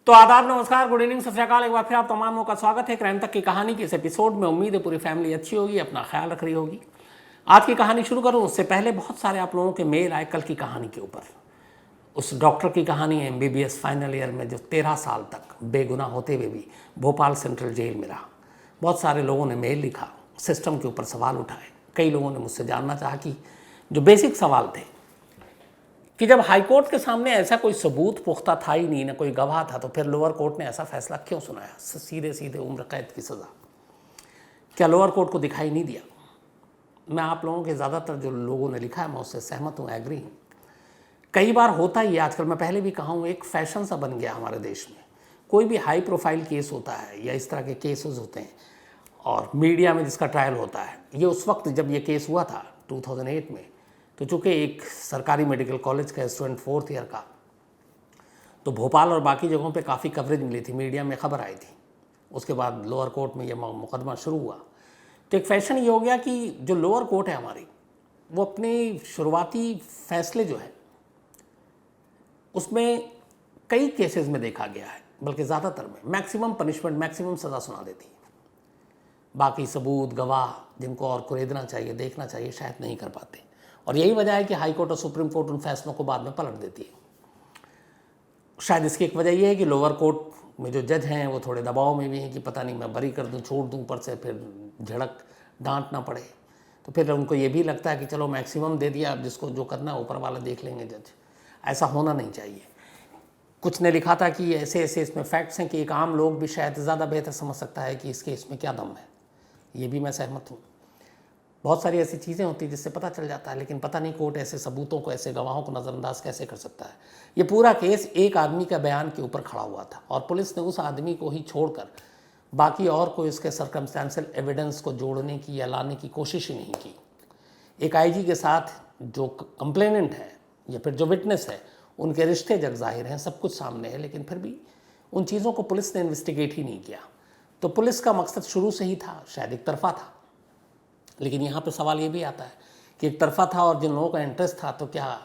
तो आदाब, नमस्कार, गुड इवनिंग, सत श्री अकाल। एक बार फिर आप तमामों का स्वागत है क्राइम तक की कहानी की इस एपिसोड में। उम्मीद है पूरी फैमिली अच्छी होगी, अपना ख्याल रख रही होगी। आज की कहानी शुरू करूं उससे पहले बहुत सारे आप लोगों के मेल आए कल की कहानी के ऊपर। उस डॉक्टर की कहानी है MBBS फाइनल ईयर में, जो 13 साल तक बेगुनाह होते हुए भी भोपाल सेंट्रल जेल में रहा। बहुत सारे लोगों ने मेल लिखा, सिस्टम के ऊपर सवाल उठाए। कई लोगों ने मुझसे जानना चाहा कि जो बेसिक सवाल थे कि जब हाईकोर्ट के सामने ऐसा कोई सबूत पुख्ता था ही नहीं, ना कोई गवाह था, तो फिर लोअर कोर्ट ने ऐसा फैसला क्यों सुनाया, सीधे सीधे उम्र कैद की सज़ा? क्या लोअर कोर्ट को दिखाई नहीं दिया? मैं आप लोगों के ज़्यादातर जो लोगों ने लिखा है मैं उससे सहमत हूँ, एग्री हूँ। कई बार होता ही आजकल, मैं पहले भी कहा हूँ, एक फैशन सा बन गया हमारे देश में। कोई भी हाई प्रोफाइल केस होता है या इस तरह के केसेस होते हैं और मीडिया में जिसका ट्रायल होता है, ये उस वक्त जब ये केस हुआ था 2008 में, तो चूँकि एक सरकारी मेडिकल कॉलेज का स्टूडेंट 4th ईयर का, तो भोपाल और बाकी जगहों पे काफ़ी कवरेज मिली थी, मीडिया में खबर आई थी। उसके बाद लोअर कोर्ट में ये मुकदमा शुरू हुआ। तो एक फैशन ये हो गया कि जो लोअर कोर्ट है हमारी, वो अपने शुरुआती फैसले जो है उसमें कई केसेस में देखा गया है, बल्कि ज़्यादातर में मैक्सिमम पनिशमेंट, मैक्सिमम सज़ा सुना देती है। बाकी सबूत, गवाह जिनको और कुरेदना चाहिए, देखना चाहिए, शायद नहीं कर पाते। और यही वजह है कि हाई कोर्ट और सुप्रीम कोर्ट उन फैसलों को बाद में पलट देती है। शायद इसकी एक वजह यह है कि लोअर कोर्ट में जो जज हैं वो थोड़े दबाव में भी हैं कि पता नहीं मैं बरी कर दूं, छोड़ दूं, ऊपर से फिर झड़क डांट ना पड़े। तो फिर उनको ये भी लगता है कि चलो मैक्सिमम दे दिया, अब जिसको जो करना है ऊपर वाला देख लेंगे जज। ऐसा होना नहीं चाहिए। कुछ ने लिखा था कि ऐसे ऐसे इसमें फैक्ट्स हैं कि एक आम लोग भी शायद ज़्यादा बेहतर समझ सकता है कि इस केस में क्या दम है। ये भी मैं सहमत हूँ। बहुत सारी ऐसी चीज़ें होती हैं जिससे पता चल जाता है, लेकिन पता नहीं कोर्ट ऐसे सबूतों को, ऐसे गवाहों को नज़रअंदाज कैसे कर सकता है। ये पूरा केस एक आदमी का बयान के ऊपर खड़ा हुआ था और पुलिस ने उस आदमी को ही छोड़कर बाकी और कोई उसके सर्कमस्टेंशियल एविडेंस को जोड़ने की या लाने की कोशिश ही नहीं की। एक IG के साथ जो कंप्लेनेंट है या फिर जो विटनेस है, उनके रिश्ते जग जाहिर हैं, सब कुछ सामने है, लेकिन फिर भी उन चीज़ों को पुलिस ने इन्वेस्टिगेट ही नहीं किया। तो पुलिस का मकसद शुरू से ही था, शायद एक तरफा था। लेकिन यहाँ पे सवाल ये भी आता है कि एक तरफा था और जिन लोगों का इंटरेस्ट था, तो क्या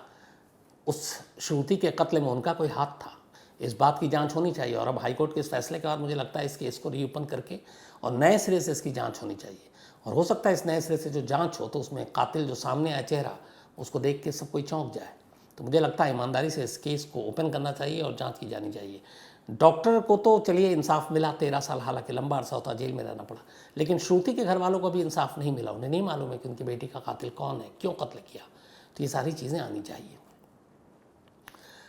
उस श्रुति के कत्ल में उनका कोई हाथ था? इस बात की जांच होनी चाहिए। और अब हाईकोर्ट के इस फैसले के बाद मुझे लगता है इस केस को रीओपन करके और नए सिरे से इसकी जांच होनी चाहिए। और हो सकता है इस नए सिरे से जो जांच हो तो उसमें कातिल जो सामने आया चेहरा, उसको देख के सब कोई चौंक जाए। तो मुझे लगता है ईमानदारी से इस केस को ओपन करना चाहिए और जांच की जानी चाहिए। डॉक्टर को तो चलिए इंसाफ मिला, 13 साल, हालांकि लंबा अरसा होता, जेल में रहना पड़ा, लेकिन श्रुति के घर वालों को भी इंसाफ नहीं मिला। उन्हें नहीं मालूम है कि उनकी बेटी का कातिल कौन है, क्यों कत्ल किया। तो ये सारी चीज़ें आनी चाहिए।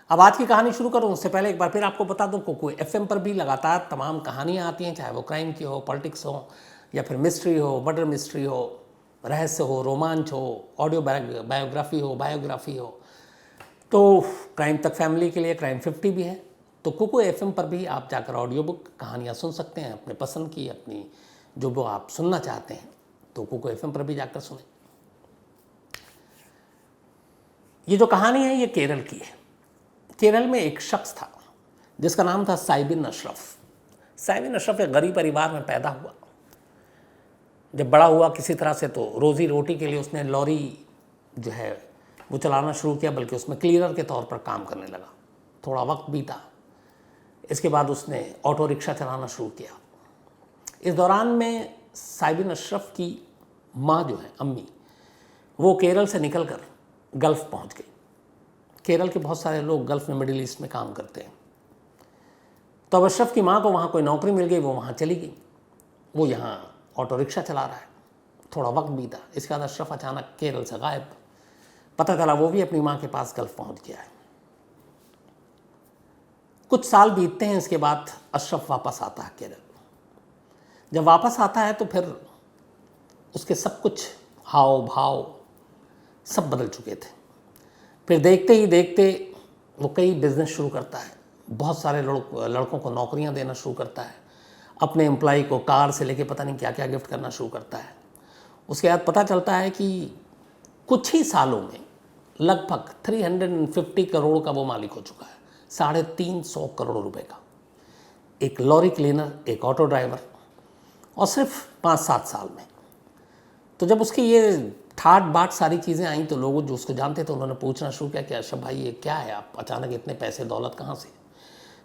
अब आज की कहानी शुरू करूं उससे पहले एक बार फिर आपको बता दूं, कोई FM पर भी लगातार तमाम कहानियां आती हैं, चाहे वो क्राइम की हो, पॉलिटिक्स हो, या फिर मिस्ट्री हो, मर्डर मिस्ट्री हो, रहस्य हो, रोमांच हो, ऑडियो बायोग्राफी हो, बायोग्राफी हो। तो क्राइम तक फैमिली के लिए क्राइम 50 भी है। तो कुकू FM पर भी आप जाकर ऑडियो बुक कहानियाँ सुन सकते हैं, अपने पसंद की, अपनी जो वो आप सुनना चाहते हैं, तो कुकू FM पर भी जाकर सुनें। ये जो कहानी है ये केरल की है। केरल में एक शख्स था जिसका नाम था साइबिन अशरफ। साइबिन अशरफ एक गरीब परिवार में पैदा हुआ। जब बड़ा हुआ किसी तरह से, तो रोज़ी रोटी के लिए उसने लॉरी जो है वो चलाना शुरू किया, बल्कि उसमें क्लीनर के तौर पर काम करने लगा। थोड़ा वक्त बीता, इसके बाद उसने ऑटो रिक्शा चलाना शुरू किया। इस दौरान में साइबिन अशरफ की माँ जो है, अम्मी, वो केरल से निकलकर गल्फ़ पहुंच गई। केरल के बहुत सारे लोग गल्फ़ में, मिडिल ईस्ट में काम करते हैं। तो अब अशरफ की माँ को वहाँ कोई नौकरी मिल गई, वो वहाँ चली गई। वो यहाँ ऑटो रिक्शा चला रहा है। थोड़ा वक्त बीता, इसके बाद अशरफ अचानक केरल से गायब। पता चला वो भी अपनी माँ के पास गल्फ़ पहुँच गया है। कुछ साल बीतते हैं, इसके बाद अशरफ वापस आता है केरल। जब वापस आता है तो फिर उसके सब कुछ हाव भाव सब बदल चुके थे। फिर देखते ही देखते वो कई बिजनेस शुरू करता है, बहुत सारे लड़कों को नौकरियां देना शुरू करता है, अपने एम्प्लॉय को कार से लेके पता नहीं क्या क्या गिफ्ट करना शुरू करता है। उसके बाद पता चलता है कि कुछ ही सालों में लगभग 350 करोड़ का वो मालिक हो चुका है, 350 करोड़ रुपए का। एक लॉरी क्लीनर, एक ऑटो ड्राइवर, और सिर्फ 5-7 साल में। तो जब उसकी ये ठाट बाट सारी चीज़ें आई, तो लोग जो उसको जानते थे उन्होंने पूछना शुरू किया कि अशरफ भाई ये क्या है, आप अचानक इतने पैसे दौलत कहाँ से?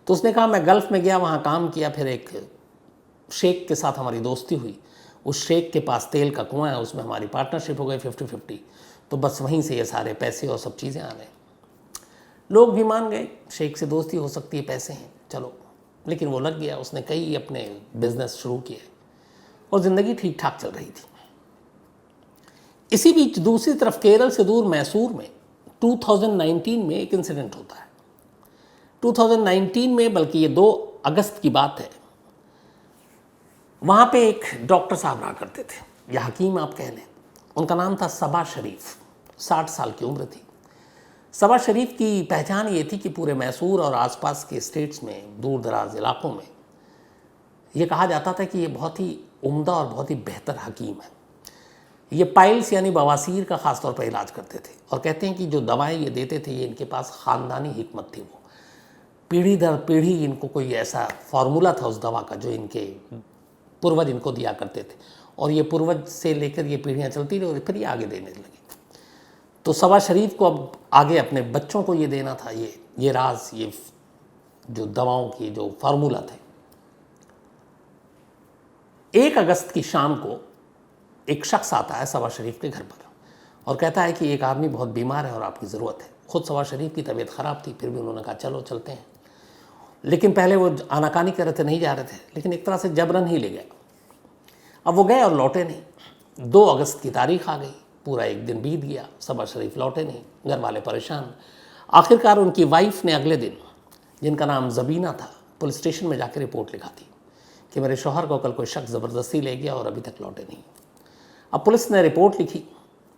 तो उसने कहा मैं गल्फ़ में गया, वहाँ काम किया, फिर एक शेख के साथ हमारी दोस्ती हुई, उस शेख के पास तेल का कुआं है, उसमें हमारी पार्टनरशिप हो गई 50-50, तो बस वहीं से ये सारे पैसे और सब चीज़ें आ गए। लोग भी मान गए, शेख से दोस्ती हो सकती है, पैसे हैं, चलो। लेकिन वो लग गया, उसने कई अपने बिजनेस शुरू किए और ज़िंदगी ठीक ठाक चल रही थी। इसी बीच दूसरी तरफ केरल से दूर मैसूर में 2019 में एक इंसिडेंट होता है। 2019 में, बल्कि ये 2 अगस्त की बात है। वहाँ पे एक डॉक्टर साहब रहा करते थे, या हकीम आप कह लें। उनका नाम था सबा शरीफ, 60 साल की उम्र थी। सबा शरीफ की पहचान ये थी कि पूरे मैसूर और आसपास के स्टेट्स में, दूर दराज इलाकों में, ये कहा जाता था कि ये बहुत ही उम्दा और बहुत ही बेहतर हकीम है। ये पाइल्स यानी बवासीर का ख़ास तौर पर इलाज करते थे, और कहते हैं कि जो दवाएं ये देते थे, ये इनके पास ख़ानदानी हिकमत थी। वो पीढ़ी दर पीढ़ी इनको कोई ऐसा फार्मूला था उस दवा का जो इनके पूर्वज इनको दिया करते थे, और ये पूर्वज से लेकर ये पीढ़ियाँ चलती रही और फिर ये आगे देने लगे। तो सबा शरीफ को अब आगे अपने बच्चों को ये देना था, ये राज, ये जो दवाओं की जो फार्मूला थे। 1 अगस्त की शाम को एक शख्स आता है सबा शरीफ के घर पर और कहता है कि एक आदमी बहुत बीमार है और आपकी ज़रूरत है। खुद सबा शरीफ की तबीयत ख़राब थी, फिर भी उन्होंने कहा चलो चलते हैं। लेकिन पहले वो आनाकानी कर रहे थे, नहीं जा रहे थे, लेकिन एक तरह से जबरन ही ले गए। अब वो गए और लौटे नहीं। 2 अगस्त की तारीख आ गई, पूरा एक दिन बीत गया, सबा शरीफ लौटे नहीं, घर वाले परेशान। आखिरकार उनकी वाइफ ने अगले दिन, जिनका नाम ज़बीना था, पुलिस स्टेशन में जाकर रिपोर्ट लिखा थी कि मेरे शौहर को कल कोई शख्स ज़बरदस्ती ले गया और अभी तक लौटे नहीं। अब पुलिस ने रिपोर्ट लिखी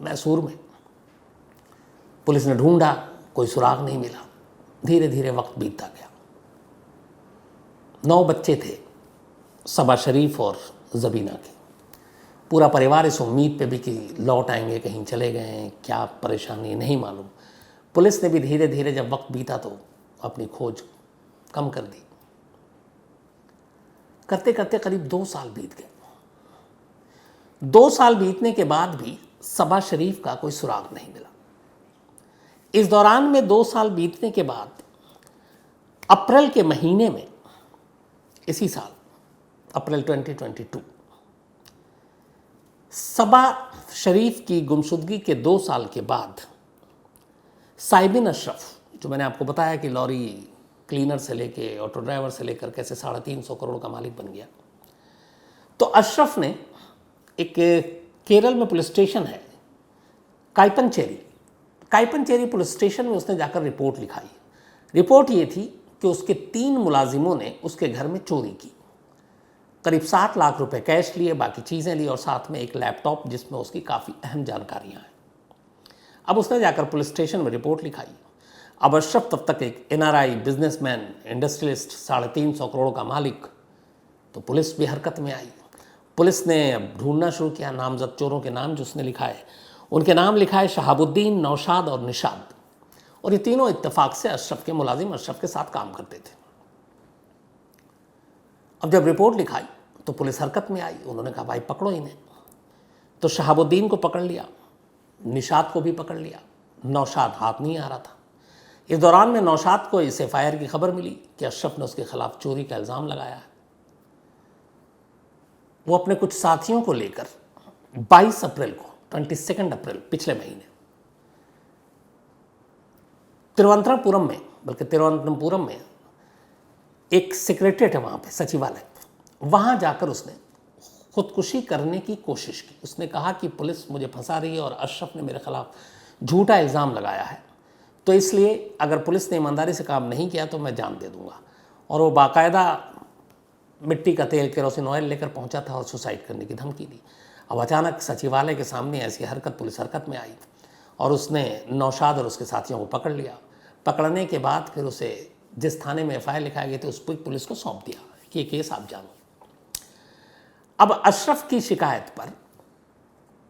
मैसूर में, पुलिस ने ढूंढा, कोई सुराग नहीं मिला। धीरे धीरे वक्त बीतता गया। 9 बच्चे थे सबा शरीफ और ज़बीना के। पूरा परिवार इस उम्मीद पे भी कि लौट आएंगे, कहीं चले गए हैं, क्या परेशानी नहीं मालूम। पुलिस ने भी धीरे धीरे जब वक्त बीता तो अपनी खोज कम कर दी। करते करते करीब 2 साल बीत गए। 2 साल बीतने के बाद भी सबा शरीफ का कोई सुराग नहीं मिला। इस दौरान में 2 साल बीतने के बाद अप्रैल के महीने में, इसी साल अप्रैल 2022, सबा शरीफ की गुमशुदगी के 2 साल के बाद साइबिन अशरफ, जो मैंने आपको बताया कि लॉरी क्लीनर से लेके ऑटो ड्राइवर से लेकर कैसे 350 करोड़ का मालिक बन गया, तो अशरफ ने एक केरल में पुलिस स्टेशन है काइपनचेरी पुलिस स्टेशन में उसने जाकर रिपोर्ट लिखाई। रिपोर्ट ये थी कि उसके 3 मुलाजिमों ने उसके घर में चोरी की, करीब 7 लाख रुपए कैश लिए, बाकी चीज़ें ली और साथ में एक लैपटॉप जिसमें उसकी काफ़ी अहम जानकारियां हैं। अब उसने जाकर पुलिस स्टेशन में रिपोर्ट लिखाई। अब अशरफ तब तक एक NRI, बिजनेसमैन, इंडस्ट्रियलिस्ट, 350 करोड़ का मालिक, तो पुलिस भी हरकत में आई। पुलिस ने अब ढूंढना शुरू किया नामजद चोरों के नाम जो उसने लिखा है। उनके नाम लिखा है शहाबुद्दीन, नौशाद और निशाद, और ये तीनों इत्तेफाक से अशरफ के मुलाजिम, अशरफ के साथ काम करते थे। अब जब रिपोर्ट लिखाई तो पुलिस हरकत में आई। उन्होंने कहा भाई पकड़ो इन्हें। तो शहाबुद्दीन को पकड़ लिया, निशाद को भी पकड़ लिया, नौशाद हाथ नहीं आ रहा था। इस दौरान में नौशाद को इस FIR की खबर मिली कि अशरफ ने उसके खिलाफ चोरी का इल्ज़ाम लगाया है। वो अपने कुछ साथियों को लेकर 22 अप्रैल को, 22 अप्रैल पिछले महीने, तिरुवनंतपुरम में एक सेक्रेटरीट है वहाँ पे, सचिवालय, वहाँ जाकर उसने खुदकुशी करने की कोशिश की। उसने कहा कि पुलिस मुझे फंसा रही है और अशरफ ने मेरे खिलाफ झूठा इल्ज़ाम लगाया है, तो इसलिए अगर पुलिस ने ईमानदारी से काम नहीं किया तो मैं जान दे दूंगा। और वो बाकायदा मिट्टी का तेल, केरोसिन ऑयल लेकर पहुंचा था और सुसाइड करने की धमकी दी। अब अचानक सचिवालय के सामने ऐसी हरकत, पुलिस हरकत में आई और उसने नौशाद और उसके साथियों को पकड़ लिया। पकड़ने के बाद फिर उसे जिस थाने में FIR लिखाए गए थे उस पर पुलिस को सौंप दिया कि ये केस आप जानो। अब अशरफ की शिकायत पर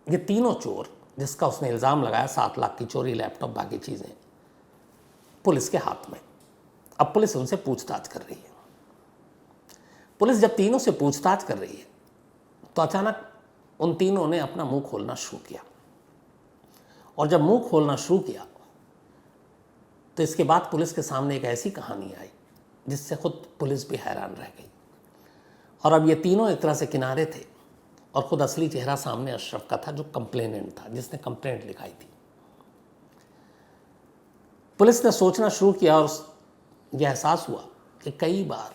ये तीनों चोर, जिसका उसने इल्ज़ाम लगाया 7 लाख की चोरी, लैपटॉप, बाकी चीज़ें, पुलिस के हाथ में। अब पुलिस उनसे पूछताछ कर रही है। पुलिस जब तीनों से पूछताछ कर रही है तो अचानक उन तीनों ने अपना मुंह खोलना शुरू किया, और जब मुंह खोलना शुरू किया तो इसके बाद पुलिस के सामने एक ऐसी कहानी आई जिससे खुद पुलिस भी हैरान रह गई। और अब ये तीनों एक तरह से किनारे थे और खुद असली चेहरा सामने अशरफ का था, जो कंप्लेनेंट था, जिसने कंप्लेंट लिखाई थी। पुलिस ने सोचना शुरू किया और यह एहसास हुआ कि कई बार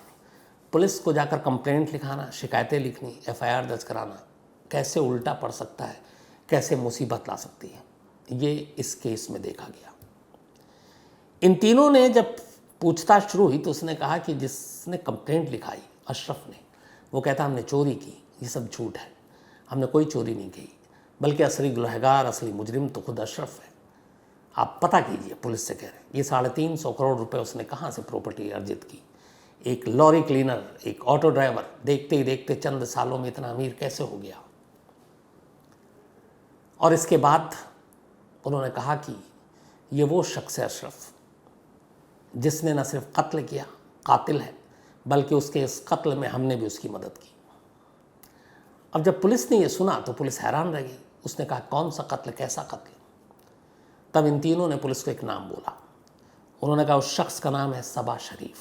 पुलिस को जाकर कंप्लेंट लिखाना, शिकायतें लिखनी, एफआईआर दर्ज कराना कैसे उल्टा पड़ सकता है, कैसे मुसीबत ला सकती है। ये इस केस में देखा गया। इन तीनों ने जब पूछताछ शुरू हुई तो उसने कहा कि जिसने कंप्लेंट लिखाई अशरफ ने, वो कहता हमने चोरी की, ये सब झूठ है, हमने कोई चोरी नहीं की, बल्कि असली गुनहगार, असली मुजरिम तो खुद अशरफ है। आप पता कीजिए, पुलिस से कह रहे हैं। ये 350 करोड़ रुपए उसने कहाँ से प्रॉपर्टी अर्जित की। एक लॉरी क्लीनर, एक ऑटो ड्राइवर, देखते ही देखते चंद सालों में इतना अमीर कैसे हो गया। और इसके बाद उन्होंने कहा कि ये वो शख्स है अशरफ, जिसने न सिर्फ कत्ल किया, कातिल है, बल्कि उसके इस कत्ल में हमने भी उसकी मदद की। अब जब पुलिस ने ये सुना तो पुलिस हैरान रह गई। उसने कहा कौन सा कत्ल, कैसा कत्ल। तब इन तीनों ने पुलिस को एक नाम बोला। उन्होंने कहा उस शख्स का नाम है सबा शरीफ,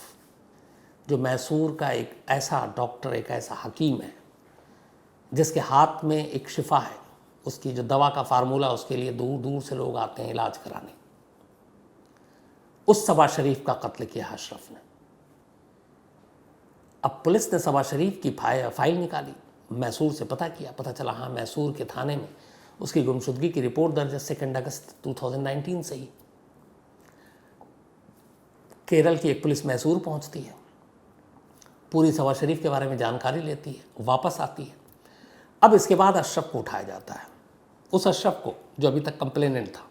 जो मैसूर का एक ऐसा डॉक्टर, एक ऐसा हकीम है जिसके हाथ में एक शिफा है। उसकी जो दवा का फार्मूला, उसके लिए दूर दूर से लोग आते हैं इलाज कराने। उस सबा शरीफ का कत्ल किया अशरफ ने। अब पुलिस ने सबा शरीफ की फाइल निकाली, मैसूर से पता किया, पता चला हाँ मैसूर के थाने में उसकी गुमशुदगी की रिपोर्ट दर्ज है 2 अगस्त 2019 से ही। केरल की एक पुलिस मैसूर पहुंचती है, पूरी सबा शरीफ के बारे में जानकारी लेती है, वापस आती है। अब इसके बाद अशरफ को उठाया जाता है। उस अशरफ को जो अभी तक कंप्लेनेंट था,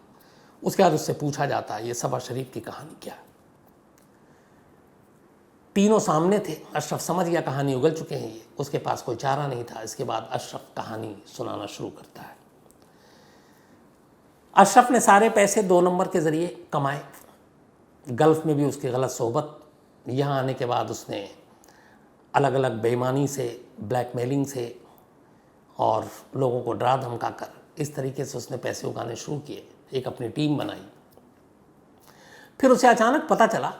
उसके बाद उससे पूछा जाता है ये सबा शरीफ की कहानी क्या है। तीनों सामने थे। अशरफ समझ गया कहानी उगल चुके हैं ये, उसके पास कोई चारा नहीं था। इसके बाद अशरफ कहानी सुनाना शुरू करता है। अशरफ ने सारे पैसे 2 नंबर के ज़रिए कमाए। गल्फ़ में भी उसकी गलत सोहबत, यहाँ आने के बाद उसने अलग अलग बेईमानी से, ब्लैकमेलिंग से और लोगों को डरा धमका कर इस तरीके से उसने पैसे उगाने शुरू किए, एक अपनी टीम बनाई। फिर उसे अचानक पता चला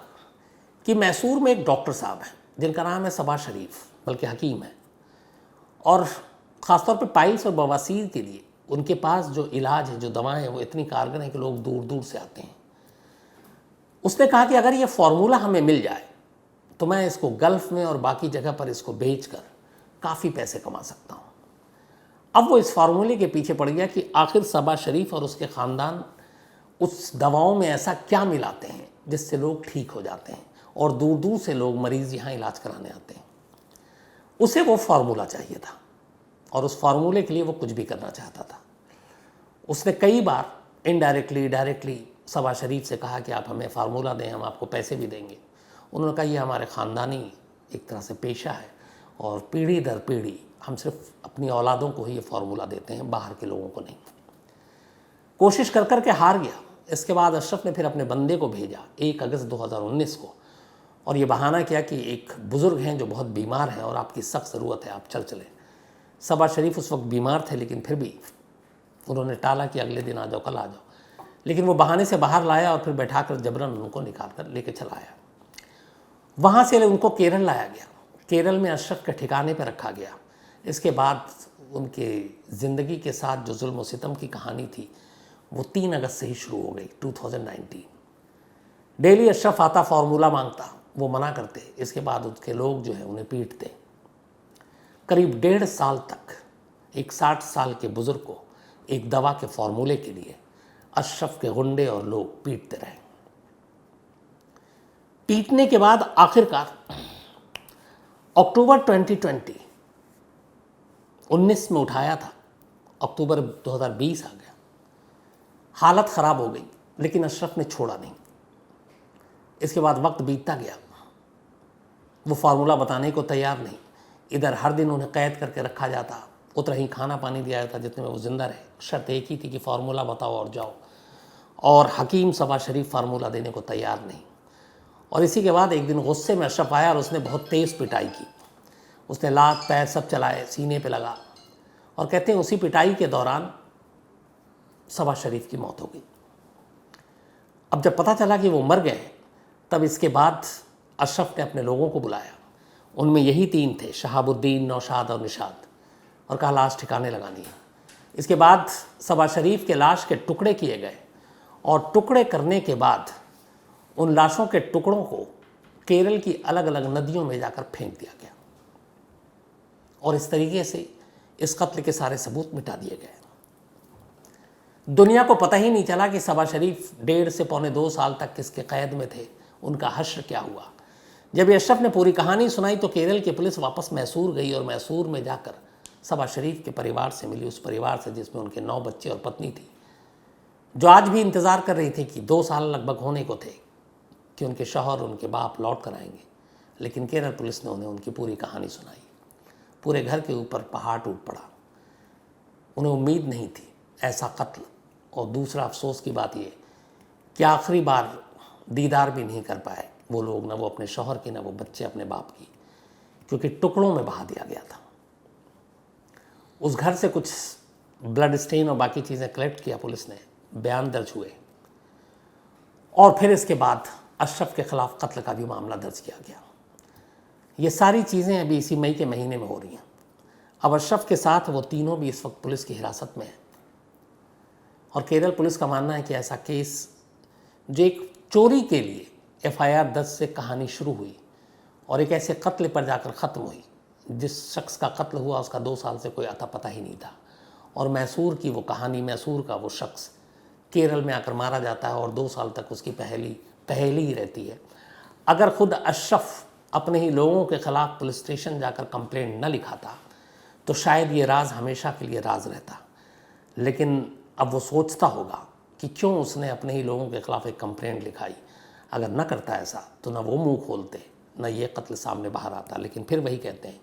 कि मैसूर में एक डॉक्टर साहब हैं जिनका नाम है सबा शरीफ, बल्कि हकीम है, और ख़ासतौर पे पाइल्स और बवासीर के लिए उनके पास जो इलाज है, जो दवाएं हैं, वो इतनी कारगर हैं कि लोग दूर दूर से आते हैं। उसने कहा कि अगर ये फार्मूला हमें मिल जाए तो मैं इसको गल्फ़ में और बाकी जगह पर इसको बेचकर काफ़ी पैसे कमा सकता हूँ। अब वो इस फार्मूले के पीछे पड़ गया कि आखिर सबा शरीफ और उसके ख़ानदान उस दवाओं में ऐसा क्या मिलाते हैं जिससे लोग ठीक हो जाते हैं और दूर दूर से लोग, मरीज़ यहाँ इलाज कराने आते हैं। उसे वो फार्मूला चाहिए था और उस फार्मूले के लिए वो कुछ भी करना चाहता था। उसने कई बार इनडायरेक्टली, डायरेक्टली सबा शरीफ से कहा कि आप हमें फार्मूला दें, हम आपको पैसे भी देंगे। उन्होंने कहा ये हमारे ख़ानदानी एक तरह से पेशा है और पीढ़ी दर पीढ़ी हम सिर्फ अपनी औलादों को ही ये फार्मूला देते हैं, बाहर के लोगों को नहीं। कोशिश कर कर के हार गया। इसके बाद अशरफ ने फिर अपने बंदे को भेजा 1 अगस्त 2019 को, और ये बहाना किया कि एक बुज़ुर्ग हैं जो बहुत बीमार हैं और आपकी सख्त ज़रूरत है, आप चल चलें। सबा शरीफ उस वक्त बीमार थे, लेकिन फिर भी उन्होंने टाला कि अगले दिन आ जाओ, कल आ जाओ। लेकिन वो बहाने से बाहर लाया और फिर बैठाकर जबरन उनको निकाल कर लेके चला आया। वहाँ से उनको केरल लाया गया। केरल में अशरफ के ठिकाने पर रखा गया। इसके बाद उनके ज़िंदगी के साथ जो जुल्म और सितम की कहानी थी वो 3 अगस्त से ही शुरू हो गई 2019। डेली अशरफ आता, फार्मूला मांगता, वो मना करते। इसके बाद उसके लोग जो है उन्हें पीटते। करीब 1.5 साल तक एक 60 साल के बुज़ुर्ग को एक दवा के फार्मूले के लिए अशरफ के गुंडे और लोग पीटते रहे। पीटने के बाद आखिरकार अक्टूबर 2019 में उठाया था। अक्टूबर 2020 आ गया, हालत ख़राब हो गई, लेकिन अशरफ ने छोड़ा नहीं। इसके बाद वक्त बीतता गया, वो फार्मूला बताने को तैयार नहीं। इधर हर दिन उन्हें कैद करके रखा जाता, उतना ही खाना पानी दिया जाता जितने में वो ज़िंदा रहे। शर्त एक ही थी कि फार्मूला बताओ और जाओ। और हकीम सबा शरीफ फार्मूला देने को तैयार नहीं। और इसी के बाद एक दिन गुस्से में अशरफ आया और उसने बहुत तेज़ पिटाई की। उसने लात पैर सब चलाए, सीने पे लगा, और कहते हैं उसी पिटाई के दौरान सबा शरीफ की मौत हो गई। अब जब पता चला कि वो मर गए, तब इसके बाद अशरफ ने अपने लोगों को बुलाया, उनमें यही 3 थे, शहाबुद्दीन, नौशाद और निशाद, और कहा लाश ठिकाने लगानी है। इसके बाद सबा शरीफ के लाश के टुकड़े किए गए और टुकड़े करने के बाद उन लाशों के टुकड़ों को केरल की अलग अलग नदियों में जाकर फेंक दिया गया और इस तरीके से इस कत्ल के सारे सबूत मिटा दिए गए। दुनिया को पता ही नहीं चला कि सबा शरीफ 1.5 से पौने 2 साल तक किसके कैद में थे, उनका हश्र क्या हुआ। जब अशरफ ने पूरी कहानी सुनाई तो केरल की पुलिस वापस मैसूर गई और मैसूर में जाकर सबा शरीफ के परिवार से मिली, उस परिवार से जिसमें उनके 9 बच्चे और पत्नी थी, जो आज भी इंतज़ार कर रही थी कि 2 साल लगभग होने को थे कि उनके शौहर, उनके बाप लौट कर आएंगे। लेकिन केरल पुलिस ने उन्हें उनकी पूरी कहानी सुनाई। पूरे घर के ऊपर पहाड़ टूट पड़ा। उन्हें उम्मीद नहीं थी ऐसा कत्ल। और दूसरा अफसोस की बात ये कि आखिरी बार दीदार भी नहीं कर पाए वो लोग, ना वो अपने शौहर की, ना वो बच्चे अपने बाप की, क्योंकि टुकड़ों में बहा दिया गया था। उस घर से कुछ ब्लड स्टेन और बाकी चीज़ें कलेक्ट किया पुलिस ने, बयान दर्ज हुए और फिर इसके बाद अशरफ के खिलाफ कत्ल का भी मामला दर्ज किया गया। ये सारी चीज़ें अभी इसी मई के महीने में हो रही हैं। अब अशरफ के साथ वो तीनों भी इस वक्त पुलिस की हिरासत में हैं और केरल पुलिस का मानना है कि ऐसा केस जो एक चोरी के लिए FIR 10 से कहानी शुरू हुई और एक ऐसे कत्ल पर जाकर ख़त्म हुई, जिस शख्स का कत्ल हुआ उसका 2 साल से कोई अता पता ही नहीं था, और मैसूर की वो कहानी, मैसूर का वो शख्स केरल में आकर मारा जाता है और 2 साल तक उसकी पहेली ही रहती है। अगर खुद अशरफ अपने ही लोगों के ख़िलाफ़ पुलिस स्टेशन जाकर कंप्लेंट न लिखाता तो शायद ये राज हमेशा के लिए राज रहता। लेकिन अब वो सोचता होगा कि क्यों उसने अपने ही लोगों के ख़िलाफ़ एक कंप्लेंट लिखाई। अगर न करता ऐसा तो ना वो मुंह खोलते, ना ये कत्ल सामने बाहर आता। लेकिन फिर वही कहते हैं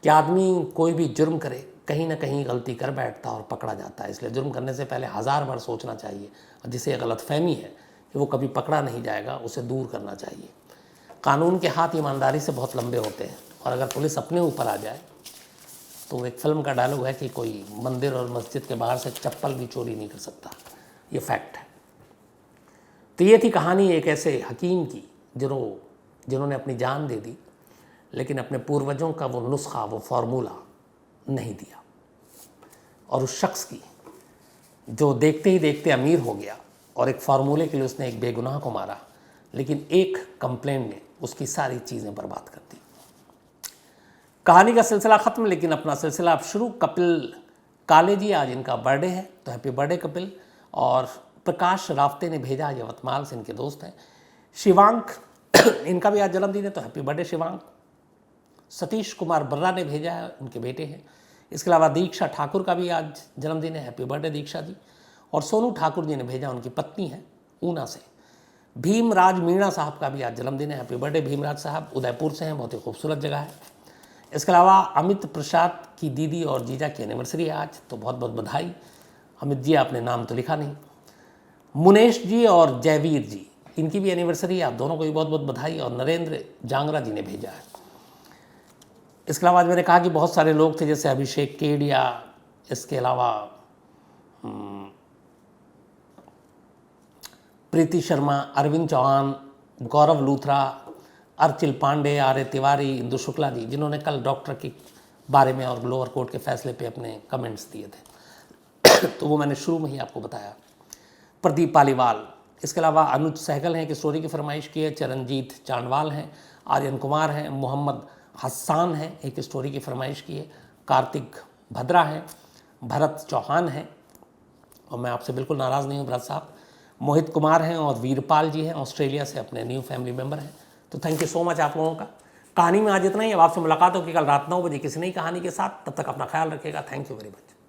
कि आदमी कोई भी जुर्म करे, कहीं ना कहीं गलती कर बैठता और पकड़ा जाता है। इसलिए जुर्म करने से पहले 1000 बार सोचना चाहिए और जिसे ये गलतफहमी है कि वो कभी पकड़ा नहीं जाएगा, उसे दूर करना चाहिए। कानून के हाथ ईमानदारी से बहुत लंबे होते हैं और अगर पुलिस अपने ऊपर आ जाए तो एक फिल्म का डायलॉग है कि कोई मंदिर और मस्जिद के बाहर से चप्पल भी चोरी नहीं कर सकता। ये फैक्ट है। तो ये थी कहानी एक ऐसे हकीम की जिन्होंने अपनी जान दे दी, लेकिन अपने पूर्वजों का वो नुस्खा, वो फार्मूला नहीं दिया, और उस शख्स की जो देखते ही देखते अमीर हो गया और एक फार्मूले के लिए उसने एक बेगुनाह को मारा, लेकिन एक कंप्लेंट ने उसकी सारी चीज़ें बर्बाद कर दी। कहानी का सिलसिला ख़त्म, लेकिन अपना सिलसिला अब शुरू। कपिल काले जी, आज इनका बर्थडे है, तो हैप्पी बर्थडे कपिल। और प्रकाश रावते ने भेजा, यवतमाल से इनके दोस्त हैं। शिवांक इनका भी आज जन्मदिन है, तो हैप्पी बर्थडे शिवांक। सतीश कुमार बर्रा ने भेजा है, उनके बेटे हैं। इसके अलावा दीक्षा ठाकुर का भी आज जन्मदिन है, हैप्पी बर्थडे दीक्षा जी। और सोनू ठाकुर जी ने भेजा, उनकी पत्नी है ऊना से। भीमराज मीणा साहब का भी आज जन्मदिन है, हैप्पी बर्थडे भीमराज साहब, उदयपुर से हैं, बहुत ही खूबसूरत जगह है। इसके अलावा अमित प्रसाद की दीदी और जीजा की एनिवर्सरी है आज, तो बहुत बहुत बधाई। अमित जी, आपने नाम तो लिखा नहीं। मुनेश जी और जयवीर जी, इनकी भी एनिवर्सरी है, आप दोनों को भी बहुत बहुत बधाई। और नरेंद्र जांगरा जी ने भेजा है। इसके अलावा आज मैंने कहा कि बहुत सारे लोग थे, जैसे अभिषेक केडिया, इसके अलावा प्रीति शर्मा, अरविंद चौहान, गौरव लूथरा, अर्चिल पांडे, आर्य तिवारी, इंदु शुक्ला जी, जिन्होंने कल डॉक्टर के बारे में और लोअर कोर्ट के फैसले पे अपने कमेंट्स दिए थे तो वो मैंने शुरू में ही आपको बताया। प्रदीप पालीवाल, इसके अलावा अनुज सहगल हैं कि स्टोरी की फरमाइश की है। चरणजीत चांडवाल हैं, आर्यन कुमार हैं, मोहम्मद हस्सान हैं, एक स्टोरी की फरमाइश की है। कार्तिक भद्रा हैं, भरत चौहान हैं, और मैं आपसे बिल्कुल नाराज़ नहीं हूँ भरत साहब। मोहित कुमार हैं और वीरपाल जी हैं, ऑस्ट्रेलिया से अपने न्यू फैमिली मेम्बर हैं। तो थैंक यू सो मच आप लोगों का। कहानी में आज इतना ही। अब आपसे मुलाकात होगी कल रात 9 बजे किसी नई कहानी के साथ। तब तक अपना ख्याल रखिएगा। Thank you very much.